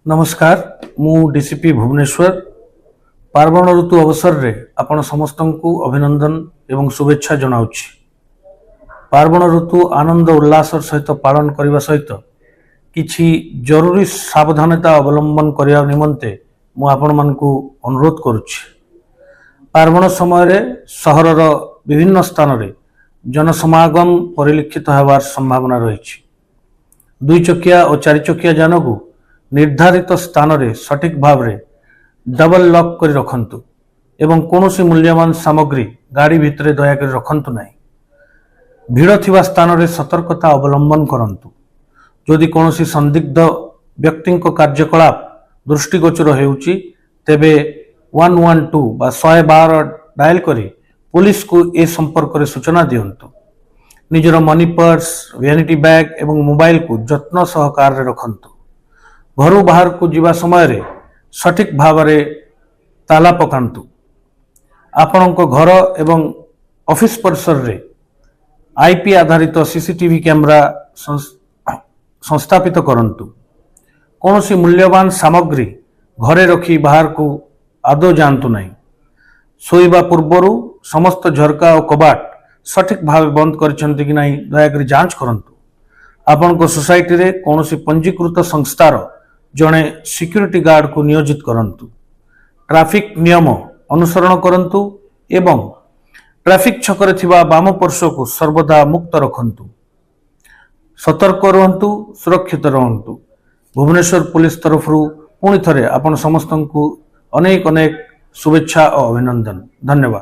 नमस्कार मु डीसीपी भुवनेश्वर पार्वण ऋतु अवसर रे आपण समस्त को अभिनंदन एवं शुभेच्छा जनाऊछि। पार्वण ऋतु आनंद उल्लास सहित पालन करने सहित किछि जरूरी सावधानता अवलंबन करने निमंते मु आपण मानकु अनुरोध करुछि। पार्वण समय रे सहरर विभिन्न स्थान रे जनसमागम परिलक्षित होवार संभावना रही। दुई चकिया और चारि चकिया जान को निर्धारित स्थान रे सठिक भाव रे डबल लॉक कर रखंतु एवं कौनसी मूल्यवान सामग्री गाड़ी भितर दयाकर रखंतु नहीं। भीड़ थिबा स्थान रे सतर्कता अवलंबन करंतु। जदि कौनसी संदिग्ध व्यक्ति कार्यकलाप दृष्टिगोचर हेउची तेबे 112 बा 112 डायल करी पुलिस को ए संपर्क रे सूचना दियंतु। निजर मनी पर्स वैनिटी बैग एवं मोबाइल को जत्न सहकार रे रखंतु। घरू बाहर को जीवा समय रे सठिक भाव रे ताला पकांतु। आपणक घर एवं ऑफिस परिसर रे आईपी आधारित सीसीटीवी कैमरा संस्थापित करंतु। कौनसी मूल्यवान सामग्री घरे रखी बाहर को आदौ जानतु नहीं। सोइबा पूर्वरु समस्त झरका और कबाट सठिक भाव बंद करछंती कि नहीं दयाकरी जांच करंतु। आपणक सोसाइटी रे कौनसी पंजीकृत संस्थार जड़े सिक्यूरिटी गार्ड को नियोजित करंतु। ट्रैफिक नियम अनुसरण करंतु एवं ट्रैफिक छकरे थिबा बाम पार्श्व को सर्वदा मुक्त रखंतु। सतर्क रहंतु, सुरक्षित रहंतु। भुवनेश्वर पुलिस तरफ पुणी थरे आपण समस्त को अनेक अनेक शुभेच्छा और अभिनंदन। धन्यवाद।